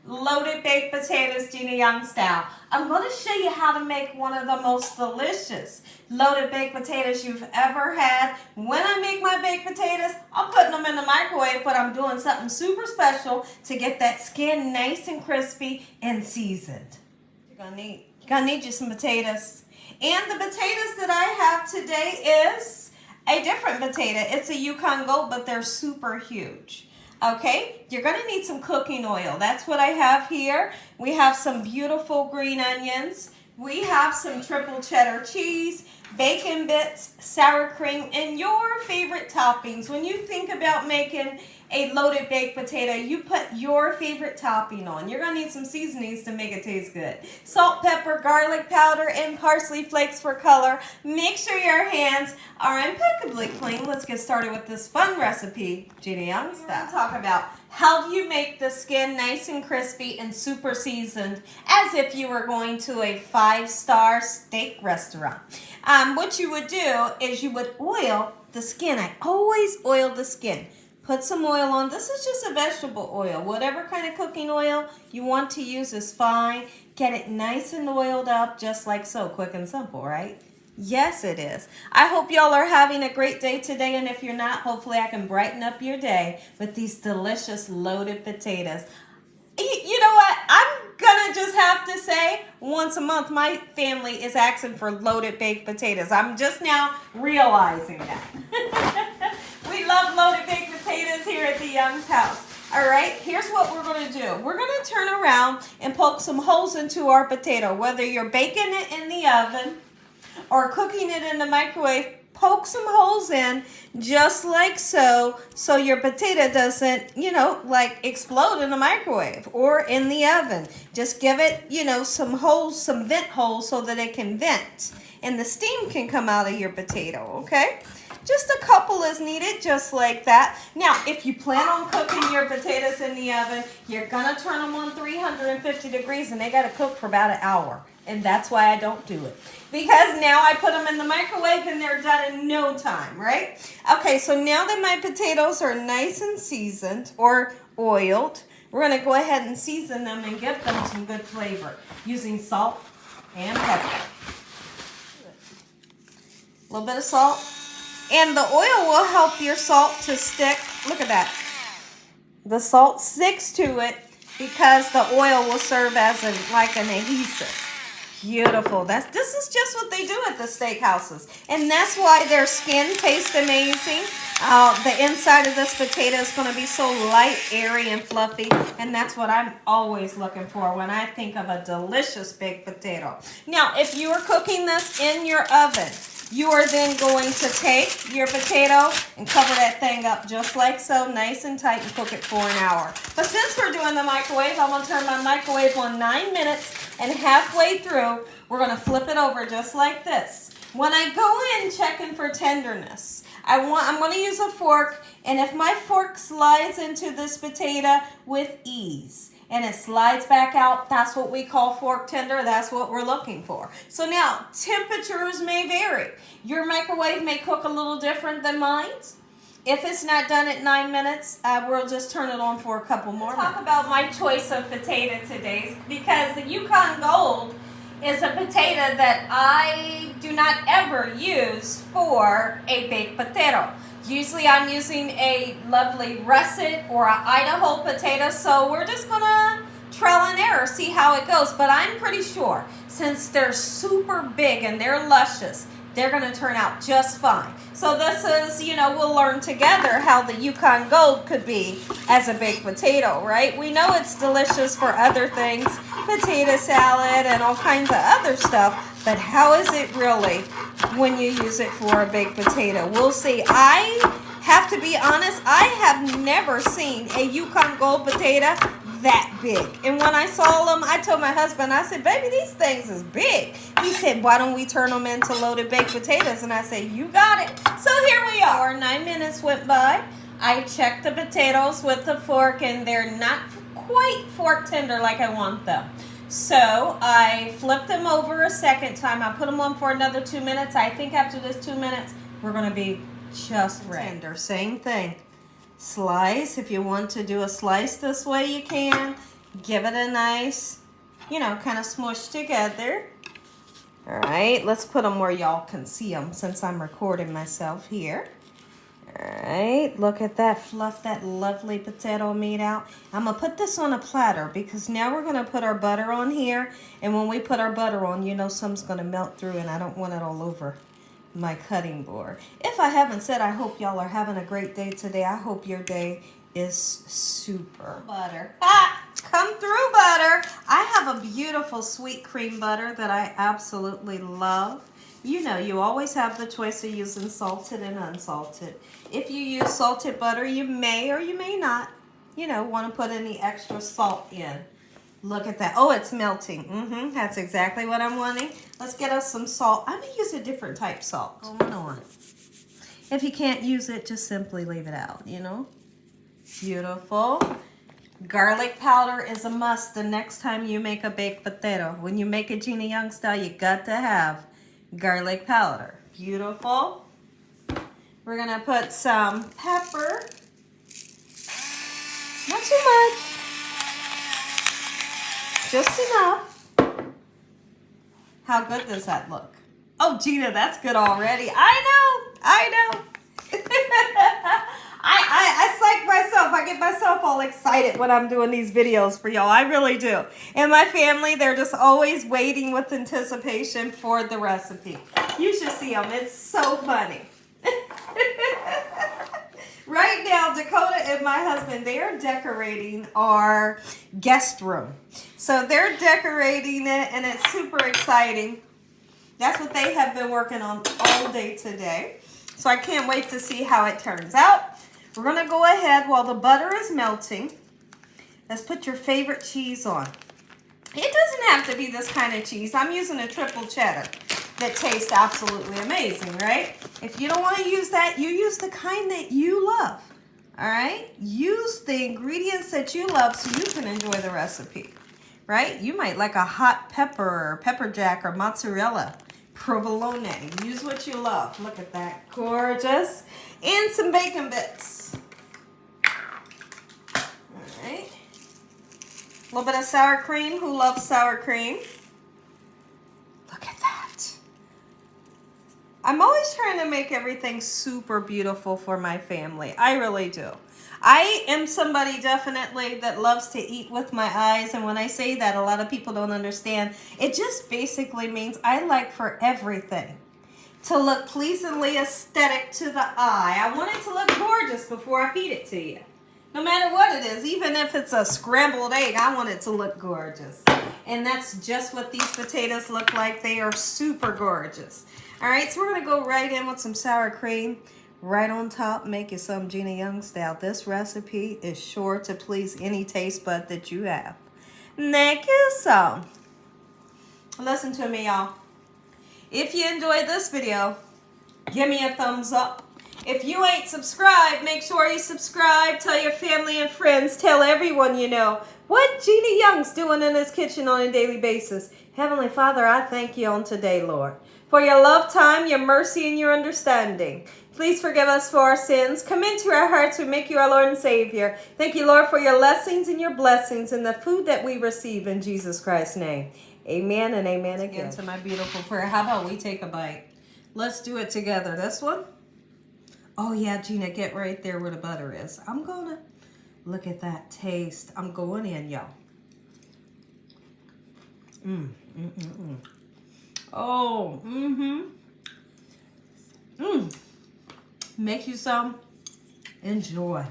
loaded baked potatoes, Gina Young Style. I'm going to show you how to make one of the most delicious loaded baked potatoes you've ever had. When I make my baked potatoes, I'm putting them in the microwave, but I'm doing something super special to get that skin nice and crispy and seasoned. You're gonna need you some potatoes. And the potatoes that I have today is a different potato. It's a Yukon Gold, but they're super huge. Okay, you're going to need some cooking oil. That's what I have here. We have some beautiful green onions. We have some triple cheddar cheese, bacon bits, sour cream, and your favorite toppings. When you think about making a loaded baked potato, you put your favorite topping on. You're going to need some seasonings to make it taste good. Salt, pepper, garlic powder, and parsley flakes for color. Make sure your hands are impeccably clean. Let's get started with this fun recipe, Gina Young Style. Talk about how do you make the skin nice and crispy and super seasoned as if you were going to a 5-star steak restaurant. What you would do is you would oil the skin. I always oil the skin. Put some oil on. This is just a vegetable oil. Whatever kind of cooking oil you want to use is fine. Get it nice and oiled up just like so. Quick and simple, right? Yes, it is. I hope y'all are having a great day today, and if you're not, hopefully I can brighten up your day with these delicious loaded potatoes. You know what? I'm gonna just have to say, once a month, my family is asking for loaded baked potatoes. I'm just now realizing that. We love loaded baked potatoes here at the Young's house. All right, here's what we're going to do. We're going to turn around and poke some holes into our potato. Whether you're baking it in the oven or cooking it in the microwave, poke some holes in just like so, so your potato doesn't, like explode in the microwave or in the oven. Just give it, some holes, some vent holes so that it can vent and the steam can come out of your potato, okay? Just a couple is needed, just like that. Now, if you plan on cooking your potatoes in the oven, you're going to turn them on 350 degrees, and they got to cook for about an hour. And that's why I don't do it. Because now I put them in the microwave, and they're done in no time, right? Okay, so now that my potatoes are nice and seasoned or oiled, we're going to go ahead and season them and give them some good flavor using salt and pepper. A little bit of salt. And the oil will help your salt to stick. Look at that. The salt sticks to it because the oil will serve as like an adhesive. Beautiful. This is just what they do at the steakhouses. And that's why their skin tastes amazing. The inside of this potato is going to be so light, airy, and fluffy. And that's what I'm always looking for when I think of a delicious baked potato. Now, if you are cooking this in your oven, you are then going to take your potato and cover that thing up just like so, nice and tight, and cook it for an hour. But since we're doing the microwave, I'm going to turn my microwave on 9 minutes, and halfway through, we're going to flip it over just like this. When I go in checking for tenderness, I'm going to use a fork, and if my fork slides into this potato with ease, and it slides back out, that's what we call fork tender. That's what we're looking for. So now, temperatures may vary. Your microwave may cook a little different than mine. If it's not done at 9 minutes, we'll just turn it on for a couple more minutes. Talk about my choice of potato today, because the Yukon Gold is a potato that I do not ever use for a baked potato. Usually I'm using a lovely russet or an Idaho potato, so we're just going to trial and error, see how it goes. But I'm pretty sure, since they're super big and they're luscious, they're going to turn out just fine. So this is, we'll learn together how the Yukon Gold could be as a baked potato, right? We know it's delicious for other things, potato salad and all kinds of other stuff. But how is it really when you use it for a baked potato? We'll see. I have to be honest, I have never seen a Yukon Gold potato that big. And when I saw them, I told my husband, I said, baby, these things is big. He said, why don't we turn them into loaded baked potatoes? And I said, you got it. So here we are. 9 minutes went by. I checked the potatoes with the fork, and they're not quite fork tender like I want them. So I flipped them over a second time. I put them on for another 2 minutes. I think after this 2 minutes, we're going to be just tender. Same thing. Slice. If you want to do a slice this way, you can. Give it a nice, you know, kind of smush together. All right, let's put them where y'all can see them since I'm recording myself here. All right, look at that, fluff that lovely potato meat out. I'm gonna put this on a platter because now we're gonna put our butter on here. And when we put our butter on, you know some's gonna melt through and I don't want it all over my cutting board. If I haven't said, I hope y'all are having a great day today. I hope your day is super. Butter. Come through, butter. I have a beautiful sweet cream butter that I absolutely love. You know, you always have the choice of using salted and unsalted. If you use salted butter, you may or you may not, you know, want to put any extra salt in. Look at that. Oh, it's melting. That's exactly what I'm wanting. Let's get us some salt. I'm going to use a different type salt. Going on. If you can't use it, just simply leave it out, you know. Beautiful. Garlic powder is a must the next time you make a baked potato. When you make a Gina Young Style, you got to have garlic powder. Beautiful. We're going to put some pepper. Not too much. Just enough. How good does that look? Oh, Gina, that's good already. I know. I psych myself. I get myself all excited when I'm doing these videos for y'all. I really do. And my family, they're just always waiting with anticipation for the recipe. You should see them. It's so funny. Right now, Dakota and my husband, they are decorating our guest room. So they're decorating it, and it's super exciting. That's what they have been working on all day today. So I can't wait to see how it turns out. We're going to go ahead while the butter is melting. Let's put your favorite cheese on. It doesn't have to be this kind of cheese. I'm using a triple cheddar that tastes absolutely amazing, right? If you don't want to use that, you use the kind that you love, all right? Use the ingredients that you love so you can enjoy the recipe, right? You might like a hot pepper or pepper jack or mozzarella, provolone. Use what you love. Look at that, gorgeous. And some bacon bits. All right. A little bit of sour cream. Who loves sour cream? Look at that. I'm always trying to make everything super beautiful for my family. I really do. I am somebody definitely that loves to eat with my eyes. And when I say that, a lot of people don't understand. It just basically means I like for everything to look pleasingly aesthetic to the eye. I want it to look gorgeous before I feed it to you. No matter what it is, even if it's a scrambled egg, I want it to look gorgeous. And that's just what these potatoes look like. They are super gorgeous. All right, so we're going to go right in with some sour cream. Right on top, make you some Gina Young Style. This recipe is sure to please any taste bud that you have. Thank you so. Listen to me, y'all. If you enjoyed this video, give me a thumbs up. If you ain't subscribed, make sure you subscribe. Tell your family and friends. Tell everyone you know what Gina Young's doing in his kitchen on a daily basis. Heavenly Father, I thank you on today, Lord, for your love time, your mercy, and your understanding. Please forgive us for our sins. Come into our hearts. We make you our Lord and Savior. Thank you, Lord, for your lessons and your blessings and the food that we receive in Jesus Christ's name. Amen and amen again. To my beautiful prayer. How about we take a bite? Let's do it together. This one? Oh, yeah, Gina, get right there where the butter is. I'm going to look at that taste. I'm going in, y'all. Oh, Make you some. Enjoy.